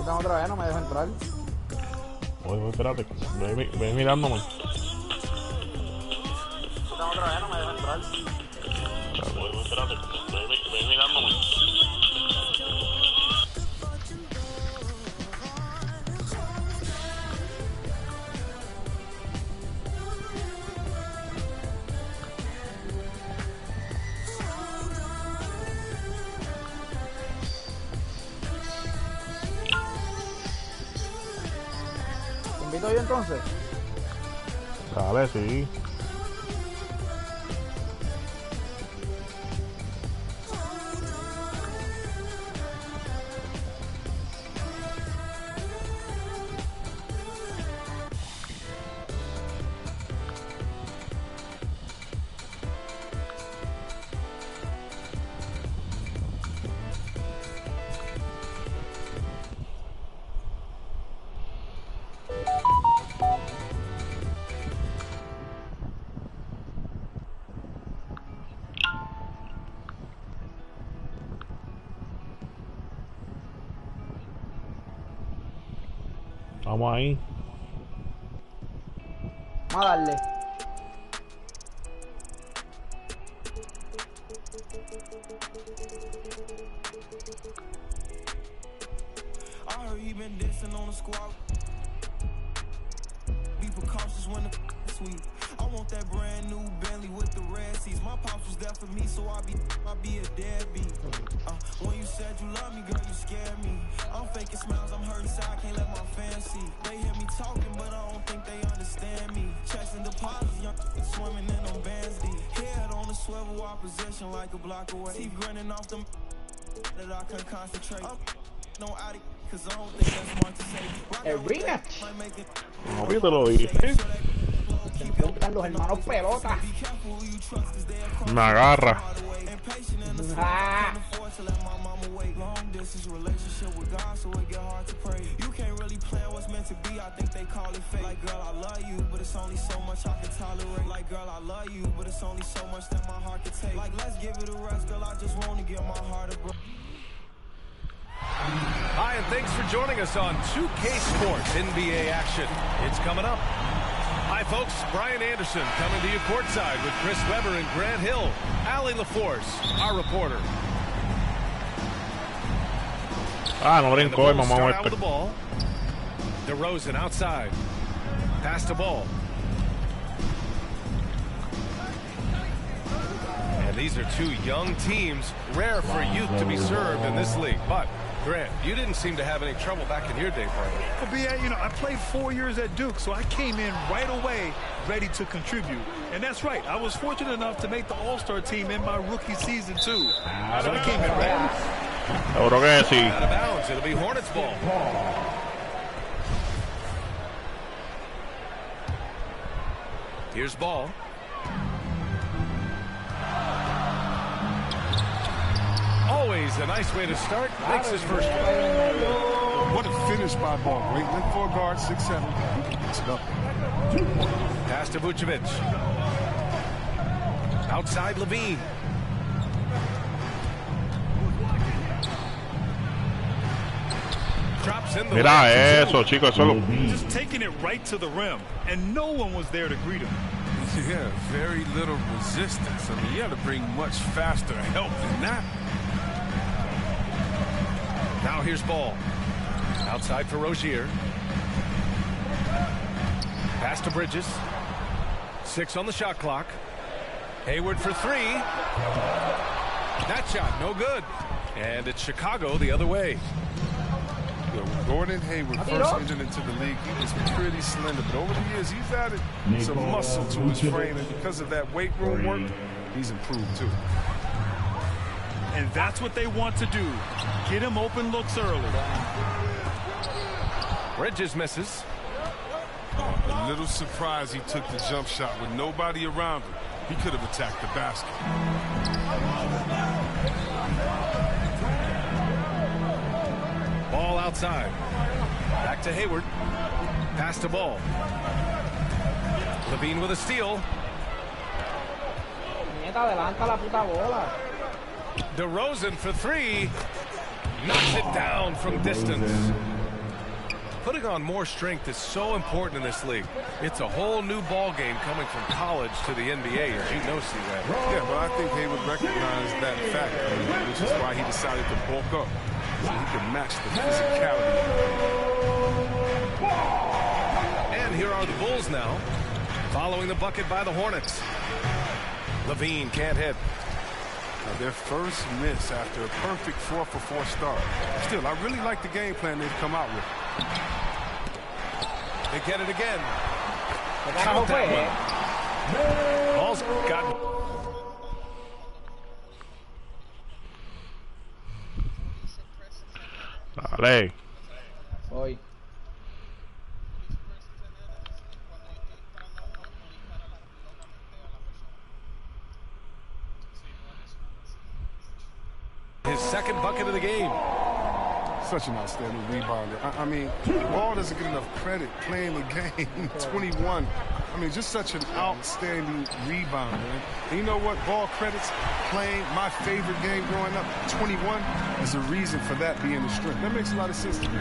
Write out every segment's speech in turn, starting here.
Puta, otra vez no me dejo entrar. Oye, espérate, ve mirándome. Puta, otra vez no me dejo entrar. Oye, espérate, ve mirándome. ¿Te invito yo entonces? Dale, sí. Vamos ahí. Vamos a darle. I heard he been dancing on the squad. Be precautious when the sweet. I want that brand new Bentley with the red seats. My pops was there for me, so I be a deadbeat. When you said you love me, girl, you scared me. I'm faking smiles, I'm hurting, so I can't let my fans see. They hear me talking, but I don't think they understand me. Checks and deposits, young swimming in them bands deep. Head on the swivel, opposition like a block away. Teeth grinning off them that I couldn't concentrate. No addict, cause I don't think that's smart to say. El rematch. No, que te lo dije. Se enfrentan los hermanos pelota. Me agarra. Ah. Hi, and thanks for joining us on 2K Sports NBA action. It's coming up. Hi, folks. Brian Anderson coming to you courtside with Chris Webber and Grant Hill. Allie LaForce, our reporter. Ah, no brincó el mamá Start out with the muerto. ball. DeRozan outside. Pass the ball. And these are two young teams. Rare for youth to be served in this league. But, Grant, you didn't seem to have any trouble back in your day, Brian. Well, B.A., you know, I played 4 years at Duke, so I came in right away ready to contribute. And that's right. I was fortunate enough to make the All-Star team in my rookie season, too. So I came in ready. Seguro que sí. Out of bounds. It'll be Hornets ball. Here's ball. Always a nice way to start. Makes his first one. What a finish by Ball. Great look for a guard, 6'7". Picks it up. Pass to Vucevic. Outside Levine. Drops in the Mira lane. eso, chicos. Eso lo... Just taking it right to the rim, and no one was there to greet him. Yeah, very little resistance. I mean, you had to bring much faster help than that. Now here's ball. Outside for Rozier. Pass to Bridges. 6 on the shot clock. Hayward for 3. That shot, no good. And it's Chicago the other way. Gordon Hayward first entered into the league. He was pretty slender, but over the years, he's added some muscle to his frame, and because of that weight room work, he's improved too. And that's what they want to do. Get him open looks early. Bridges misses. A little surprised he took the jump shot with nobody around him. He could have attacked the basket. Ball outside. Back to Hayward. Pass to Ball. Levine with a steal. Nieta, adelanta la puta bola. DeRozan for 3. Knocks it down from distance. Putting on more strength is so important in this league. It's a whole new ball game coming from college to the NBA, as you know, C-Web. Yeah, but I think Hayward recognized that fact, which is why he decided to bulk up so he could match the physicality. And here are the Bulls now, following the bucket by the Hornets. Levine can't hit. Now, their first miss after a perfect 4-for-4 start. Still, I really like the game plan they've come out with. They get it again. Carajo fue, eh. Ball's got. Dale. Voy. His second bucket of the game. Such an outstanding rebounder. I mean, Ball doesn't get enough credit playing the game. 21. I mean, just such an outstanding rebounder. And you know what? Ball credits playing my favorite game growing up, 21, is a reason for that being the strength. That makes a lot of sense to me.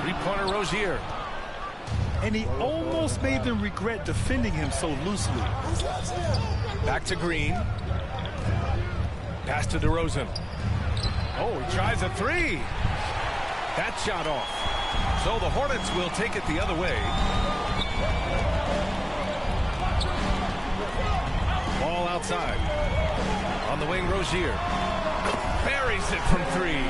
Three-pointer Rozier. And he almost made them regret defending him so loosely. Back to Green. Pass to DeRozan. Oh, he tries a three. That shot off. So the Hornets will take it the other way. Ball outside. On the wing, Rozier. Buries it from three.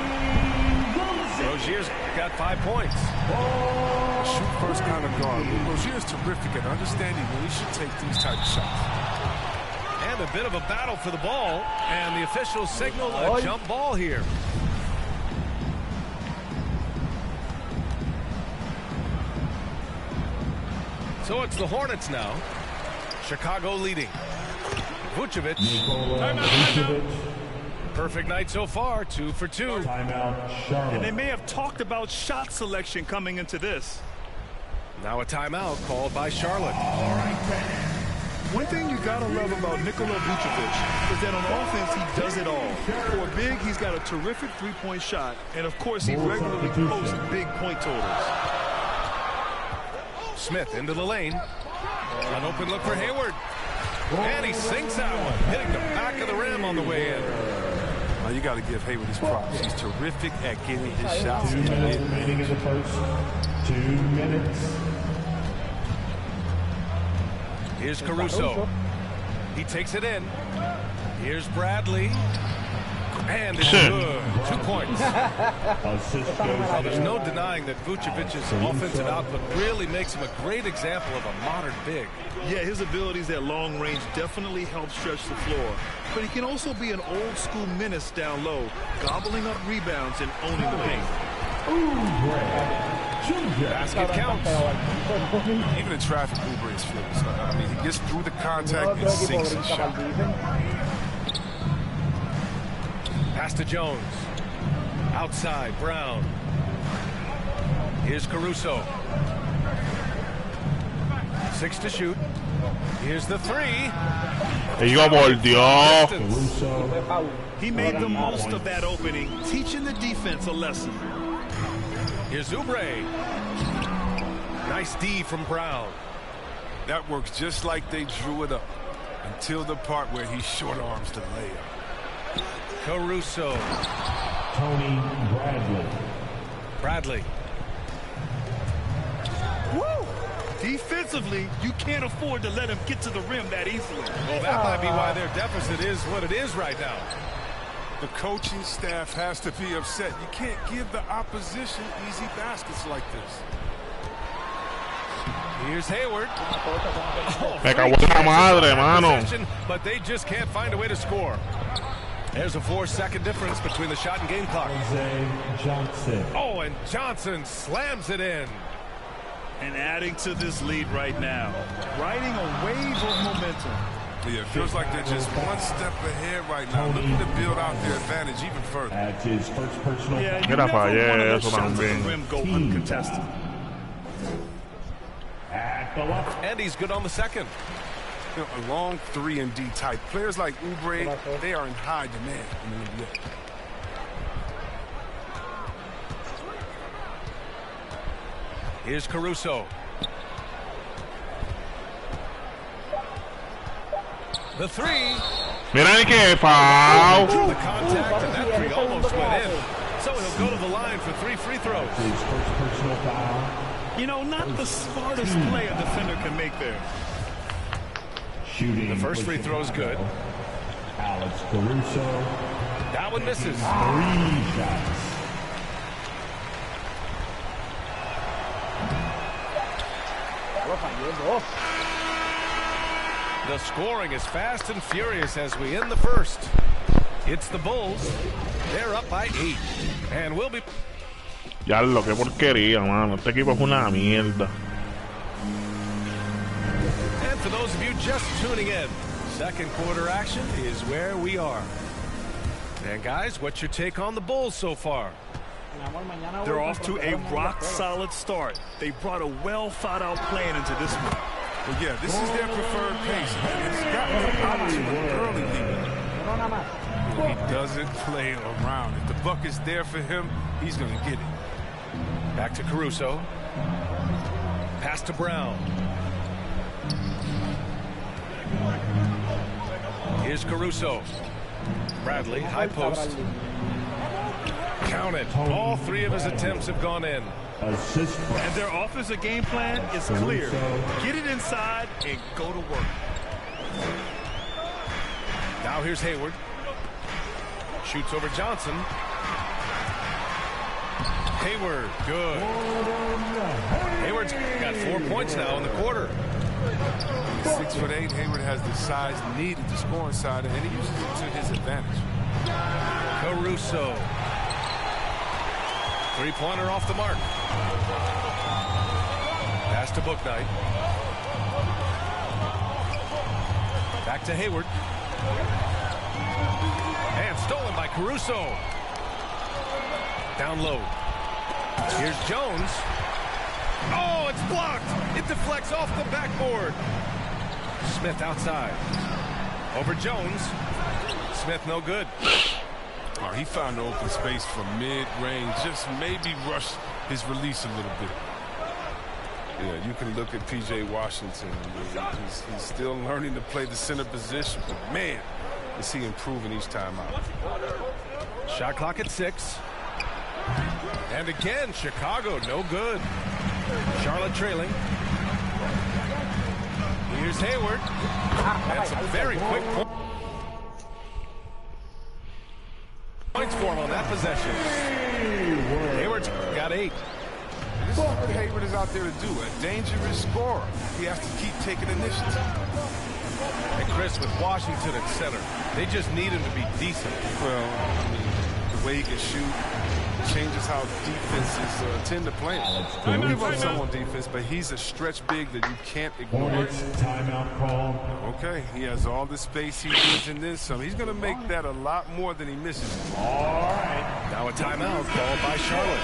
Rozier's got 5 points. A shoot-first kind of guard. Rozier's terrific at understanding when he should take these type of shots. And a bit of a battle for the ball. And the officials signal a jump ball here. So it's the Hornets now. Chicago leading. Vucevic. Timeout. Perfect night so far, 2 for 2. And they may have talked about shot selection coming into this. Now a timeout called by Charlotte. One thing you gotta love about Nikola Vucevic is that on offense he does it all. For a big, he's got a terrific three-point shot, and of course he regularly posts big point totals. Smith into the lane. An open look for Hayward. And he sinks that one, hitting the back of the rim on the way in. Now you got to give Hayward his props. He's terrific at getting his shots. 2 minutes remaining in the first. 2 minutes. Here's Caruso. He takes it in. Here's Bradley. And it's good. 2 points. Well, there's no denying that Vucevic's offensive output really makes him a great example of a modern big. Yeah, his abilities at long range definitely help stretch the floor. But he can also be an old-school menace down low, gobbling up rebounds and owning the paint. Basket counts. Even in traffic, Oubre is fearless. I mean, he gets through the contact and sinks his shot. Pass to Jones. Outside, Brown. Here's Caruso. 6 to shoot. Here's the three. Ellos volvió. He made the most of that opening, teaching the defense a lesson. Here's Oubre. Nice D from Brown. That works just like they drew it up until the part where he short arms the layup. Caruso. Tony Bradley. Woo! Defensively, you can't afford to let him get to the rim that easily. Well, that might be why their deficit is what it is right now. The coaching staff has to be upset. You can't give the opposition easy baskets like this. Here's Hayward. Me cagó en la madre, mano. But they just can't find a way to score. There's a 4-second difference between the shot and game clock. Johnson. Oh, and Johnson slams it in. And adding to this lead right now, riding a wave of momentum. Yeah, it feels like they're just one step ahead right now, looking to build out their advantage even further. That's his first personal. Yeah, you Mira never pa' want to allá, let eso shots at the también. rim go uncontested. At the left. And he's good on the second. You know, a long 3 and D type. Players like Oubre, they are in high demand in the NBA. Here's Caruso. The three. Mira que foul. The contact, and that three almost went in. So he'll go to the line for 3 free throws. His first personal foul. You know, not the smartest play a defender can make there. Shooting. The first free throw is good. Alex Caruso. That one misses. 3 shots. The scoring is fast and furious as we end the first. It's the Bulls. They're up by 8. And we'll be... Ya lo que porquería, mano. Este equipo es una mierda. And for those of you just tuning in, second quarter action is where we are. And guys, what's your take on the Bulls so far? They're off to a rock-solid start. They brought a well-thought-out plan into this one. Well, yeah, this is their preferred pace. It's gotten them out to an early lead. He doesn't play around. If the buck is there for him, he's going to get it. Back to Caruso. Pass to Brown. Here's Caruso. Bradley, high post. Count it. All 3 of his attempts have gone in. Assist. And their offensive game plan is clear. Get it inside and go to work. Now here's Hayward. Shoots over Johnson. Hayward, good. Hayward's got 4 points now in the quarter. He's 6'8". Hayward has the size needed to score inside, and he uses it to his advantage. Caruso. Three-pointer off the mark. Pass to Bouknight. Back to Hayward. And stolen by Caruso. Down low. Here's Jones. Oh, it's blocked. It deflects off the backboard. Smith outside. Over Jones. Smith no good. Oh, he found the open space from mid-range. Just maybe rush his release a little bit. Yeah, you can look at P.J. Washington. He's still learning to play the center position, but man, is he improving each time out. Shot clock at 6. And again, Chicago no good. Charlotte trailing. Here's Hayward. And some very quick points for him on that possession. Hayward's got 8. This is what Hayward is out there to do, a dangerous scorer. He has to keep taking initiative. And Chris, with Washington at center, they just need him to be decent. Well, I mean, the way he can shoot changes how defenses tend to play him. They don't give up some on defense, but he's a stretch big that you can't ignore. Hornets timeout call. Okay, he has all the space he needs and then some. He's going to make that a lot more than he misses. All right. Now a timeout called by Charlotte.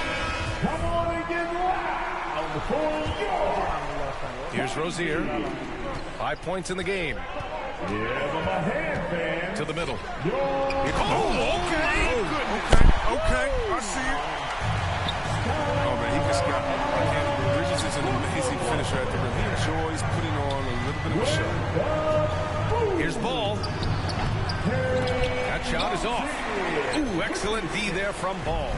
Come on and get loud before you. Here's Rozier. 5 points in the game. Give him a hand, fans. To the middle. Oh, okay. Okay, I see it. Oh, man, he just got... Bridges is an amazing finisher at the rim. He enjoys putting on a little bit of a show. Here's Ball. That shot is off. Ooh, excellent D there from Ball.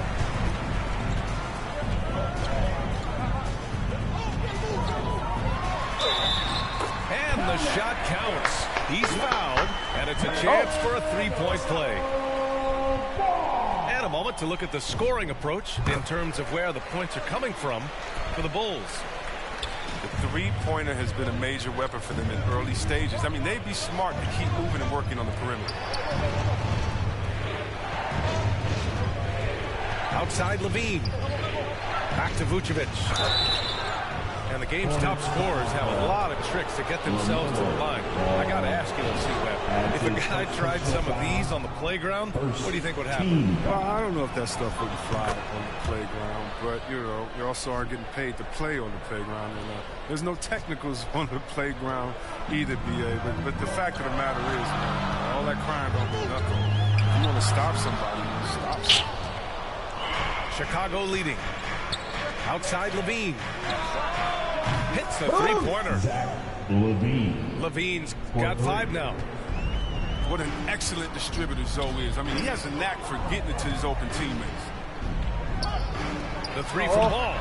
And the shot counts. He's fouled, and it's a chance for a three-point play. And a moment to look at the scoring approach in terms of where the points are coming from for the Bulls. The three-pointer has been a major weapon for them in early stages. I mean, they'd be smart to keep moving and working on the perimeter. Outside Levine. Back to Vucevic. And the game's top scorers have a lot of tricks to get themselves to the line. I got to ask you, Webb, if a guy tried some of these on the playground, what do you think would happen? Well, I don't know if that stuff wouldn't fly on the playground, but, you know, you also are getting paid to play on the playground. And there's no technicals on the playground either, B.A. But the fact of the matter is, man, all that crying don't mean nothing. If you want to stop somebody, you stop somebody. Chicago leading. Outside Levine. Hits the three-pointer. Levine. Levine's got 5 now. What an excellent distributor Zoe is. I mean, he has a knack for getting it to his open teammates. The 3 from Ball.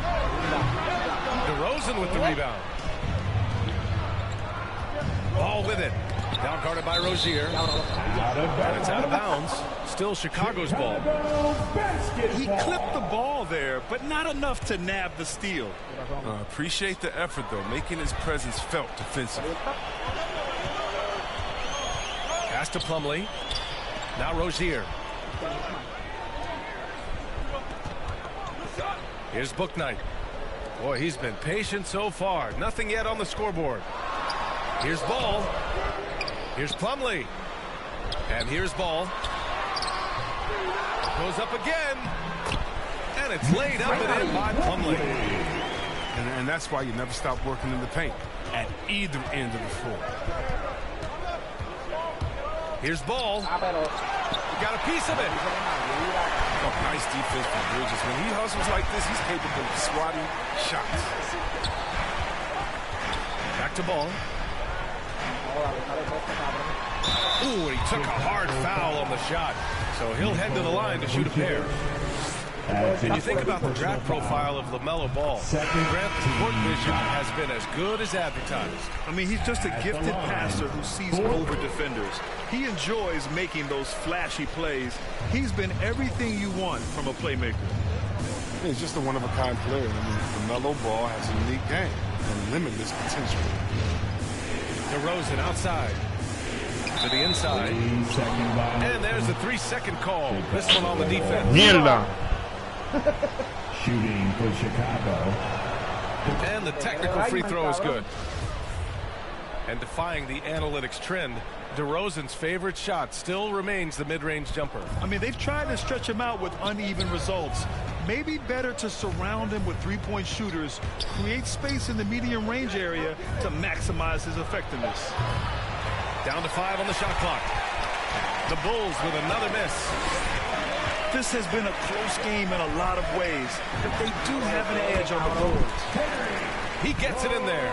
DeRozan with the rebound. Ball with it. Down guarded by Rozier. And it's out of bounds. Still Chicago's ball. He clipped the ball there, but not enough to nab the steal. Appreciate the effort, though, making his presence felt defensively. Pass to Plumlee. Now Rozier. Here's Bouknight. Boy, he's been patient so far. Nothing yet on the scoreboard. Here's Ball. Here's Plumlee. And here's Ball. Goes up again. And it's laid up and in by Plumlee. And that's why you never stop working in the paint at either end of the floor. Here's Ball. Got a piece of it. Oh, nice defense from Bridges. When he hustles like this, he's capable of swatting shots. Back to Ball. Ooh, he took a hard foul on the shot. So he'll head to the line to shoot a pair. When you think about the draft profile of LaMelo Ball, Grant, court vision has been as good as advertised. I mean, he's just a gifted passer who sees over defenders. He enjoys making those flashy plays. He's been everything you want from a playmaker. He's just a one-of-a-kind player. I mean, LaMelo Ball has a unique game and limitless potential. DeRozan outside. To the inside. And there's the 3-second call. This one on the defense. Mierda. Shooting for Chicago. And the technical free throw is good. And defying the analytics trend, DeRozan's favorite shot still remains the mid-range jumper. I mean, they've tried to stretch him out with uneven results. Maybe better to surround him with three-point shooters, create space in the medium range area to maximize his effectiveness. Down to 5 on the shot clock. The Bulls with another miss. This has been a close game in a lot of ways, but they do have an edge on the boards. He gets it in there.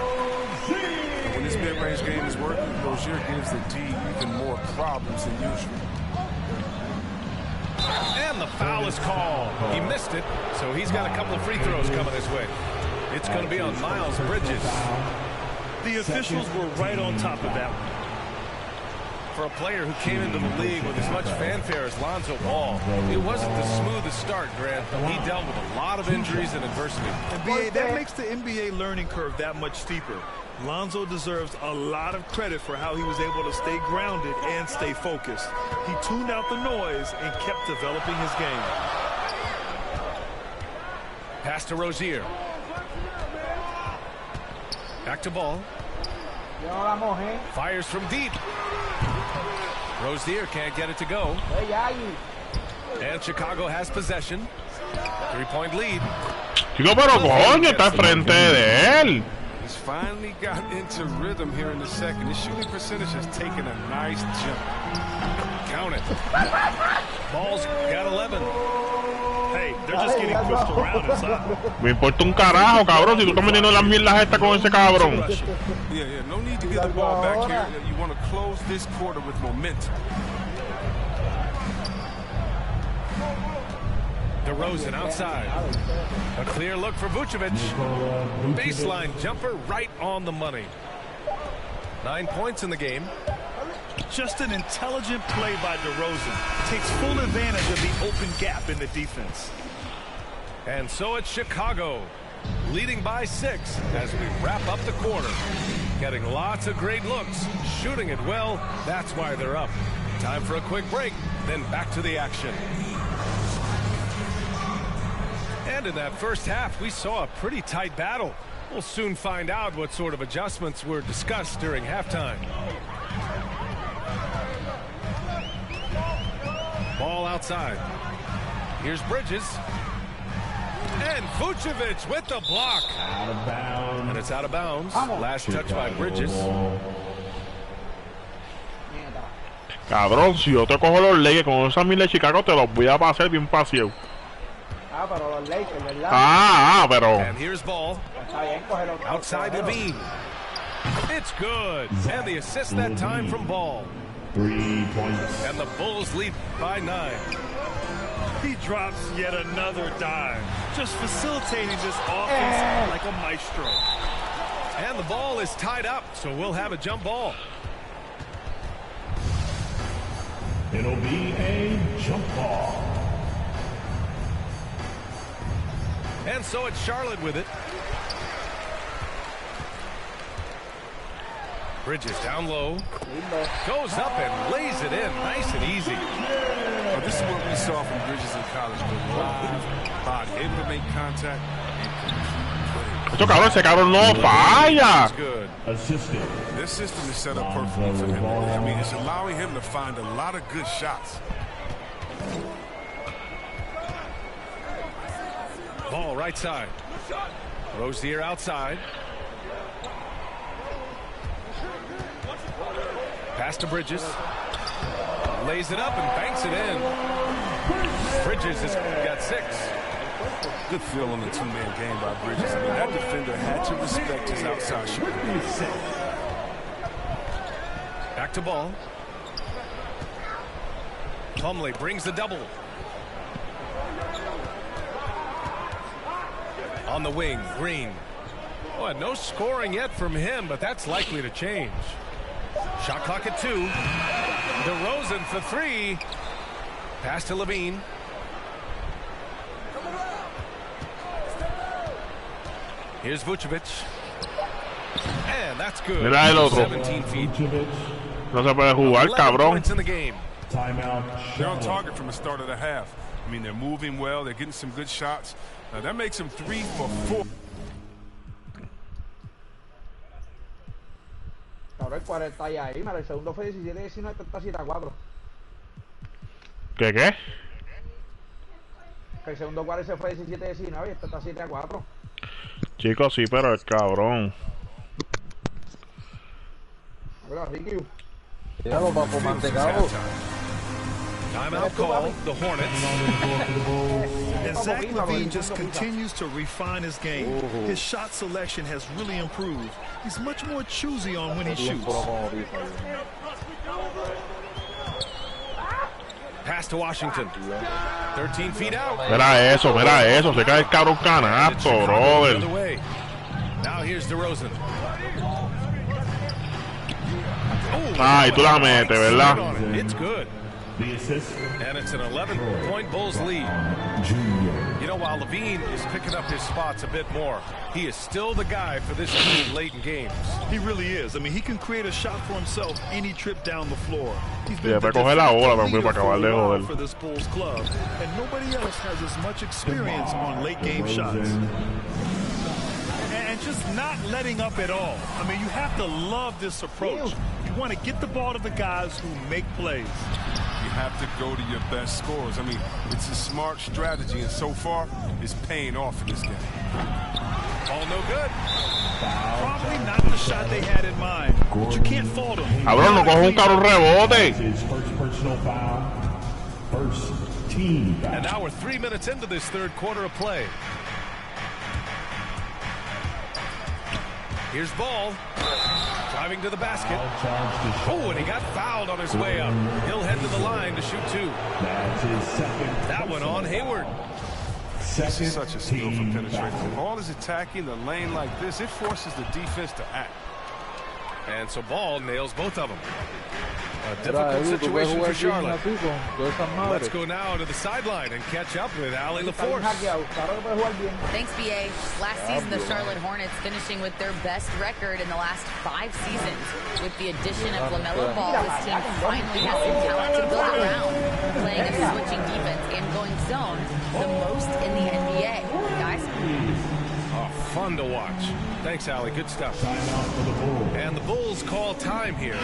When his mid-range game is working, Rozier gives the D even more problems than usual. And the foul is called. He missed it, so he's got a couple of free throws coming his way. It's going to be on Miles Bridges. The officials were right on top of that one. For a player who came into the league with as much fanfare as Lonzo Ball, it wasn't the smoothest start, Grant. He dealt with a lot of injuries and adversity. NBA, that makes the NBA learning curve that much steeper. Lonzo deserves a lot of credit for how he was able to stay grounded and stay focused. He tuned out the noise and kept developing his game. Pass to Rozier. Back to Ball. Fires from deep. Rozier can't get it to go. And Chicago has possession. 3-point lead. Chico, pero coño, está frente de él. He's finally got into rhythm here in the second. His shooting percentage has taken a nice jump. Count it. Ball's got 11. Hey, they're just getting pushed around inside. Me importa un carajo, cabrón, si tú estás metiendo las mierdas estas con ese cabrón. Yeah, no need to get the ball back here. You want to close this quarter with momentum. DeRozan outside. A clear look for Vucevic. Baseline jumper right on the money. 9 points in the game. Just an intelligent play by DeRozan. Takes full advantage of the open gap in the defense. And so it's Chicago, leading by 6 as we wrap up the quarter. Getting lots of great looks, shooting it well. That's why they're up. Time for a quick break, then back to the action. And in that first half, we saw a pretty tight battle. We'll soon find out what sort of adjustments were discussed during halftime. Ball outside. Here's Bridges. And Vucevic with the block. Out of bounds. And it's out of bounds. Last touch by Bridges. Cabrón, si yo te cojo los leyes con esa mil de Chicago, te los voy a pasar bien fácil. Ah, pero los Lakers, ¿verdad? Pero. And here's ball. Está bien, cógelo. Outside Levine. It's good. And the assist that time from Ball. 3 points. And the Bulls lead by 9. He drops yet another dime, just facilitating this offense like a maestro. And the ball is tied up, so we'll have a jump ball. It'll be a jump ball. And so it's Charlotte with it. Bridges down low. Goes up and lays it in. Nice and easy. Well, this is what we saw from Bridges in college. Body able to make contact and Esto cabrón, ese cabrón no falla. Good. Assisted. this system is set up perfectly for him. I mean, it's allowing him to find a lot of good shots. Ball right side. Rozier outside. Pass to Bridges. Lays it up and banks it in. Bridges has got 6. Good feel on the two-man game by Bridges. I mean, that defender had to respect his outside shooting. Back to Ball. Plumlee brings the double. On the wing, Green. Oh, no scoring yet from him, but that's likely to change. Shot clock at 2. DeRozan for 3. Pass to Levine. Here's Vucevic. And that's good. Mira el otro. 17 feet. No se puede jugar, 11 cabrón. points in the game. Timeout. They're on Charlotte. target from the start of the half. I mean, they're moving well. They're getting some good shots. That makes them 3 for 4. Cabrón, 40 y ahí, mira, el segundo fue 17-19, está 7-4. ¿Qué? Que el segundo cuarto se fue 17-19 y este está 7-4. Chicos, sí, pero el cabrón. Mira, Ricky. Míralo, papo, mantecado. Timeout call, the Hornets. And Zach LaVine just continues to refine his game. His shot selection has really improved. He's much more choosy on when he shoots. Pass to Washington. 13 feet out. Mira eso, se cae el cabrón canasto, The brother. other way. Now here's DeRozan. Ay, tú la metes, ¿verdad? It's good. The assist. And it's an 11-point Bulls lead. Junior. You know, while Levine is picking up his spots a bit more, he is still the guy for this team late in games. He really is. I mean, he can create a shot for himself any trip down the floor. He's Yeah, para coger la bola, pero para acabar de joder. for this Bulls club, and nobody else has as much experience on late game shots. And just not letting up at all. I mean, you have to love this approach. You want to get the ball to the guys who make plays. You have to go to your best scorers. I mean, it's a smart strategy, and so far, it's paying off in this game. All no good. Probably not the shot they had in mind, but you can't fault them. Cabrón, no coge un caro rebote. His first personal foul. First team foul. And now we're 3 minutes into this third quarter of play. Here's Ball. Driving to the basket. Oh, and he got fouled on his way up. He'll head to the line to shoot 2. That's his second. That one on Hayward. This is such a skill for Team penetration. foul. The ball is attacking the lane like this. It forces the defense to act. And so Ball nails both of them. A difficult situation for Charlotte. Let's go now to the sideline and catch up with Allie LaForce. Thanks, BA. Last season, the Charlotte Hornets finishing with their best record in the last 5 seasons. With the addition of LaMelo Ball, this team finally has some talent to build around, playing a switching defense and going zone the most in the NBA. Guys? Oh, fun to watch. Thanks, Allie. Good stuff. Timeout for the Bulls. And the Bulls call time here.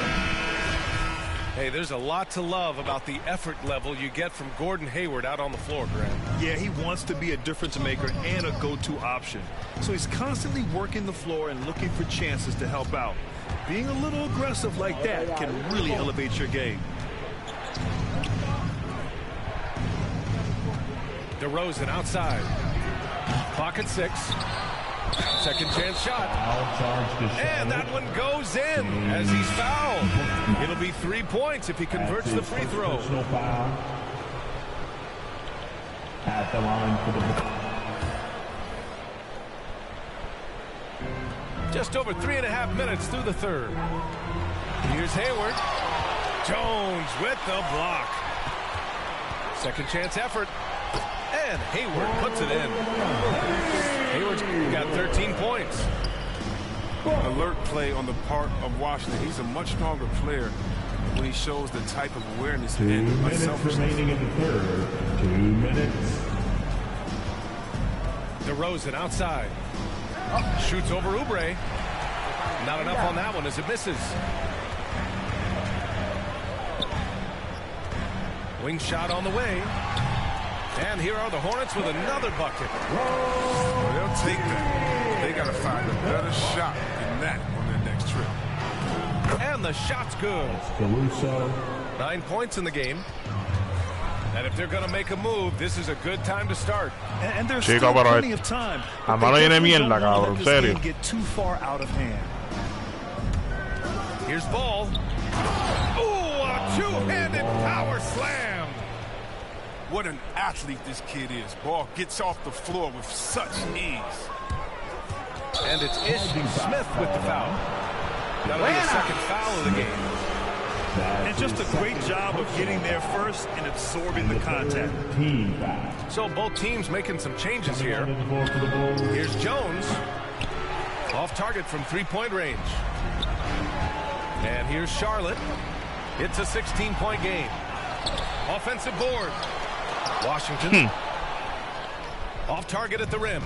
Hey, there's a lot to love about the effort level you get from Gordon Hayward out on the floor, Grant. Yeah, he wants to be a difference maker and a go-to option. So he's constantly working the floor and looking for chances to help out. Being a little aggressive like that can really elevate your game. DeRozan outside. Clock at 6. Second chance shot. And that one goes in as he's fouled. It'll be 3 points if he converts the free throw. At the line for the... Just over 3.5 minutes through the third. Here's Hayward. Jones with the block. Second chance effort. And Hayward puts it in. Hayward's got 13 points. Alert play on the part of Washington. He's a much stronger player when he shows the type of awareness 2 and minutes unselfishness. remaining in the third. 2 minutes. DeRozan outside. Shoots over Oubre. Not enough on that one as it misses. Wing shot on the way. And here are the Hornets with another bucket. Well, they'll take that. They got to find a better shot than that on their next trip. And the shot's good. Caruso. 9 points in the game. And if they're going to make a move, this is a good time to start. And there's Chico, still pero plenty of time. a mano viene mierda, Don't cabrón, let this serio. game get too far out of hand. Here's Ball. Ooh, a two-handed power slam. What an athlete this kid is. Ball gets off the floor with such ease. And it's Ish Smith with the foul. That'll be the second foul of the game. And just a great job of getting there first and absorbing the contact. Team foul. So both teams making some changes here. Here's Jones. Off target from three-point range. And here's Charlotte. It's a 16-point game. Offensive board. Washington. Off target at the rim.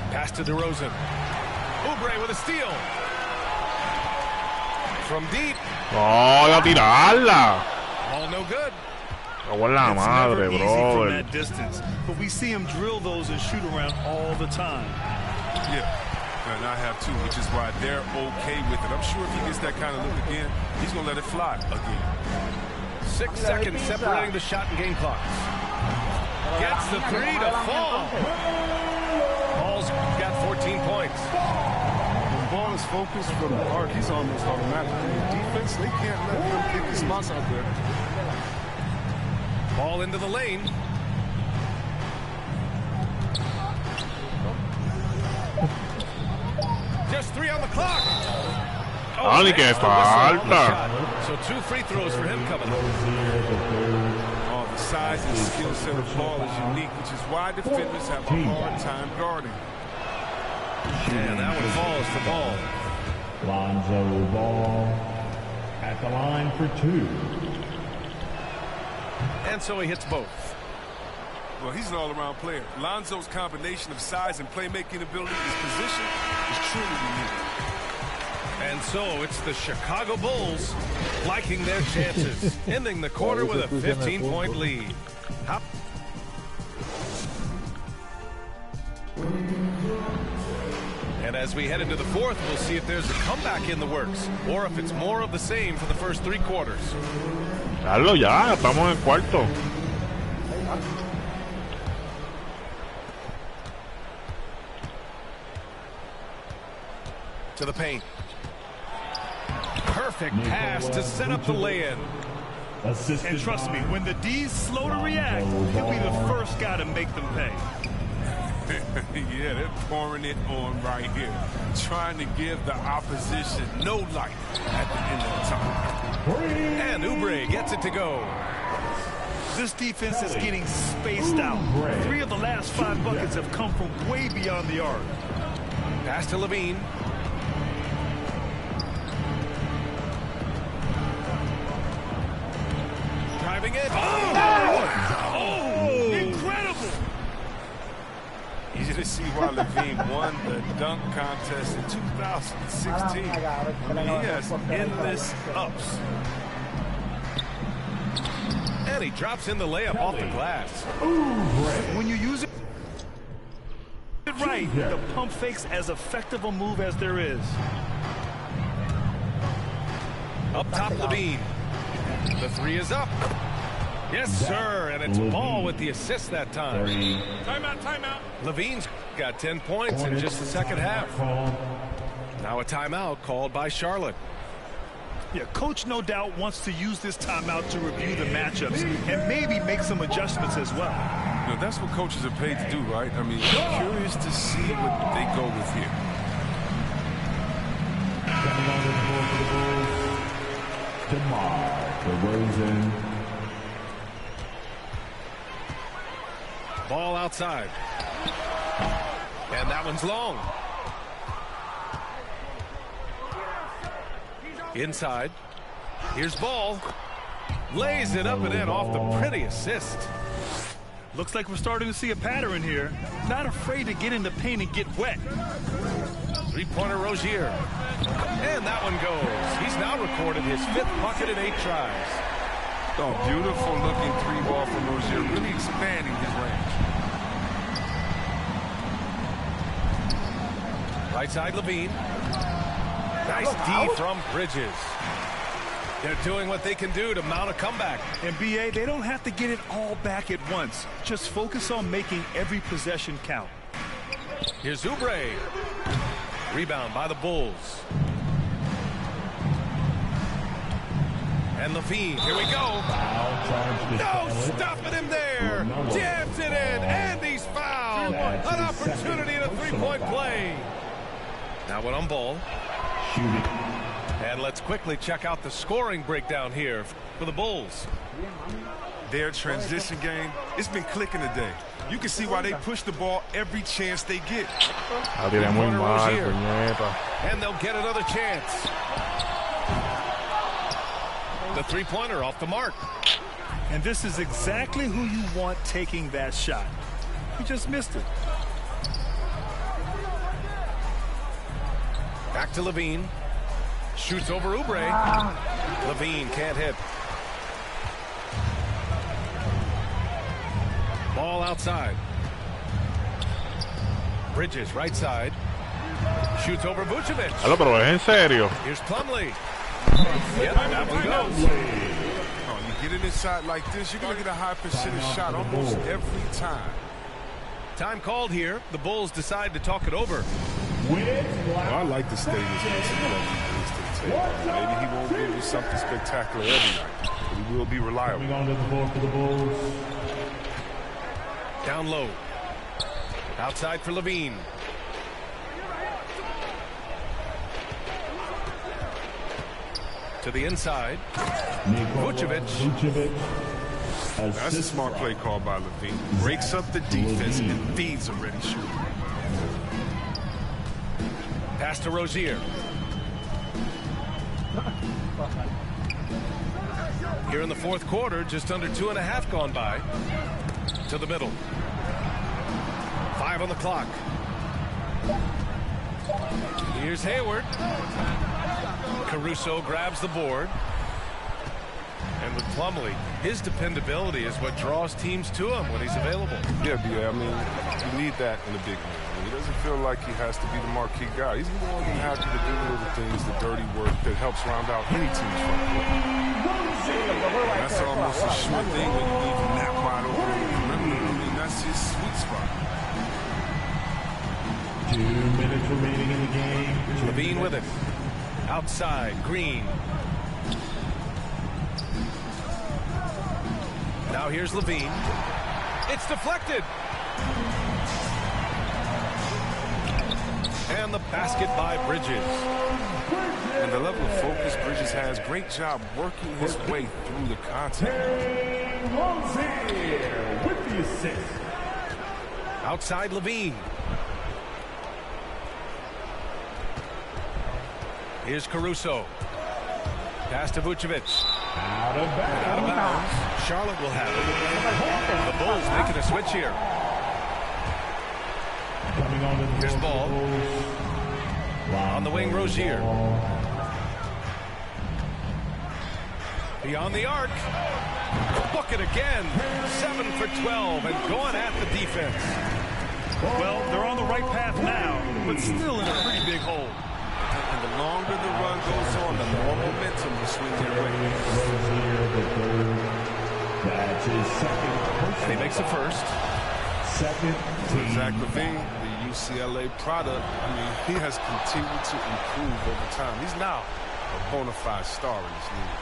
Pass to DeRozan. Oubre with a steal. From deep. ¡Oh, a tirarla! All no good. ¡Cago en la It's madre, never easy from brother! that distance, but we see him drill those and shoot around all the time. Yeah, and I have too, which is why they're okay with it. I'm sure if he gets that kind of look again, he's going to let it fly again. 6 seconds separating the shot and game clocks. Gets the three to fall. Ball's got 14 points. When Ball is focused from the arc, he's almost automatic. Defense, they can't let him kick his spots out there. Ball into the lane. Just 3 on the clock. ¡Ah, ni que falta! So 2 free throws for him coming up. Oh, the size and skill set of Ball is unique, which is why defenders have a hard time guarding. And that one falls for Ball. Lonzo Ball at the line for 2. And so he hits both. Well, he's an all-around player. Lonzo's combination of size and playmaking ability, his position, is truly unique. And so it's the Chicago Bulls liking their chances, ending the quarter with a 15-point lead. Hop. And as we head into the fourth, we'll see if there's a comeback in the works or if it's more of the same for the first 3 quarters. Hazlo ya, estamos en el cuarto. To the paint. Perfect pass to set up the lay-in. And trust me, when the D's slow to react, he'll be the first guy to make them pay. Yeah, they're pouring it on right here. Trying to give the opposition no life at the end of the time. And Oubre gets it to go. This defense is getting spaced out. 3 of the last 5 buckets have come from way beyond the arc. Pass to Levine. Driving it. Oh! Incredible! Easy to see why Levine won the dunk contest in 2016. I mean, he has endless ups. And he drops in the layup off the glass. When you use it right, the pump fake's as effective a move as there is. Up top, Levine. The 3 is up. Yes, sir, and it's Ball with the assist that time. Timeout, timeout. Levine's got 10 points in just the second half. Now a timeout called by Charlotte. Yeah, coach no doubt wants to use this timeout to review the matchups and maybe make some adjustments as well. You know, that's what coaches are paid to do, right? I mean, curious to see what they go with here. Coming on the floor for the Bulls, DeMar DeRozan. Ball outside. And that one's long. Inside. Here's Ball. Lays it up and in off the pretty assist. Looks like we're starting to see a pattern here. Not afraid to get in the paint and get wet. Three-pointer Rozier. And that one goes. He's now recorded his 5th bucket in 8 tries. Oh, beautiful looking 3-ball from Rozier, really expanding his range. Right side Levine. Nice D from Bridges. They're doing what they can do to mount a comeback. And BA, they don't have to get it all back at once. Just focus on making every possession count. Here's Oubre. Rebound by the Bulls. And Levine, here we go. No, stopping him there. Jams it in, and he's fouled. An opportunity in a three-point play. Now one on Ball. Shooting. And let's quickly check out the scoring breakdown here for the Bulls. Their transition game, it's been clicking today. You can see why they push the ball every chance they get. And they'll get another chance. The three-pointer off the mark. And this is exactly who you want taking that shot. He just missed it. Back to Levine. Shoots over Oubre. Levine can't hit. Ball outside. Bridges right side. Shoots over Vucevic. Hello, pero es en serio. Here's Plumlee. Yep, that one goes. Oh, you get in a shot like this, you're going to get a high percentage shot almost every time. Time called here. The Bulls decide to talk it over. Well, I like to stay this maybe he won't give you something spectacular every night, but he will be reliable. Coming on to the floor for the Bulls. Down low. Outside for Levine. To the inside. Vucevic. That's a smart play call by Levine. Breaks up the defense and feeds a ready shooter. Pass to Rozier. Here in the fourth quarter, just under 2.5 gone by. To the middle. 5 on the clock. Here's Hayward. Caruso grabs the board. And with Plumlee, his dependability is what draws teams to him when he's available. Yeah, I mean, you need that in a big man. I mean, he doesn't feel like he has to be the marquee guy. He's more than happy to do little things, the dirty work that helps round out any team's front court. That's almost a sure thing when you leave him that wide open on the perimeter. I mean, that's his sweet spot. 2 minutes remaining in the game. Levine with it. Outside, Green. Now here's Levine. It's deflected. And the basket by Bridges. And the level of focus Bridges has, great job working his way through the contact. With the assist. Outside Levine. Here's Caruso. Pass to Vucevic. Out of bounds. Charlotte will have it. The Bulls making a switch here. Coming on to the Here's Ball. On the wing, Rozier. Beyond the arc. Bucket again. 7 for 12 and going at the defense. Well, they're on the right path now, but still in a pretty big hole. And the longer the run goes on, the more momentum will swing their way. That's his second personal And he makes the first. Second team. Zach LaVine, the UCLA product, I mean, he has continued to improve over time. He's now a bona fide star in this league.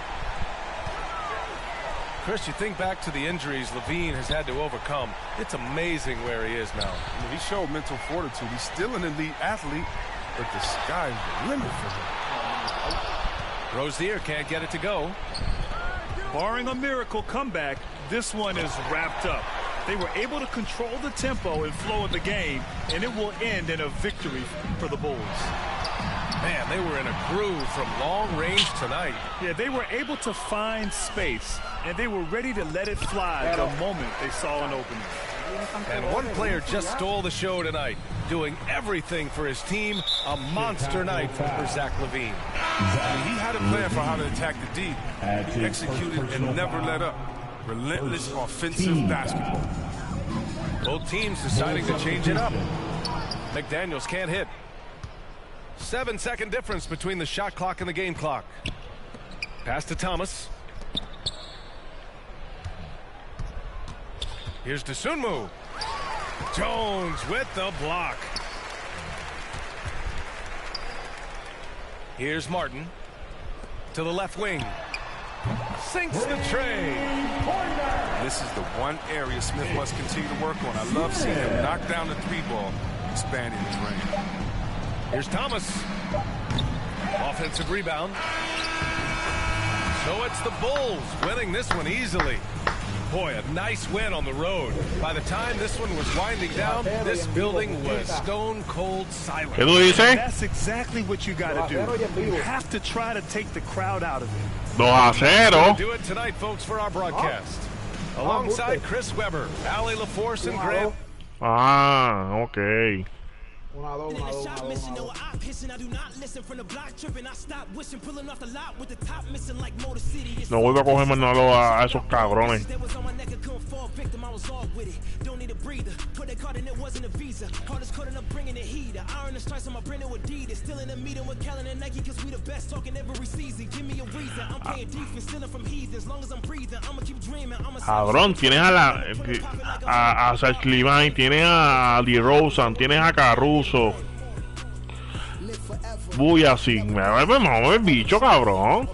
Chris, you think back to the injuries LaVine has had to overcome. It's amazing where he is now. I mean, he showed mental fortitude. He's still an elite athlete, but the sky's the limit for him. Rozier can't get it to go. Barring a miracle comeback, this one is wrapped up. They were able to control the tempo and flow of the game, and it will end in a victory for the Bulls. Man, they were in a groove from long range tonight. Yeah, they were able to find space, and they were ready to let it fly the moment they saw an opening. And one player just stole the show tonight, doing everything for his team. A monster night for Zach LaVine. I mean, he had a plan for how to attack the D. He executed and never let up. Relentless offensive basketball. Both teams deciding to change it up. McDaniels can't hit. 7-second difference between the shot clock and the game clock. Pass to Thomas. Here's Dosunmu. Jones with the block. Here's Martin to the left wing. Sinks the tray. This is the one area Smith must continue to work on. I love seeing him knock down the three ball, expanding his range. Here's Thomas. Offensive rebound. So it's the Bulls winning this one easily. Boy, a nice win on the road. By the time this one was winding down, this building was stone cold silent. ¿Qué tú dices? That's exactly what you got to do. You have to try to take the crowd out of it. 2-0. Do it tonight, folks, for our broadcast. Alongside Chris Webber, Allie LaForce, and Grant. Ah, ok. 1-2, 1-2, 1-2. No vuelvo a coger Manolo a esos cabrones. Cabrón, tienes a Zach LaVine, tienes a DeRozan, tienes a Caruso. Voy así, me va el bicho, cabrón.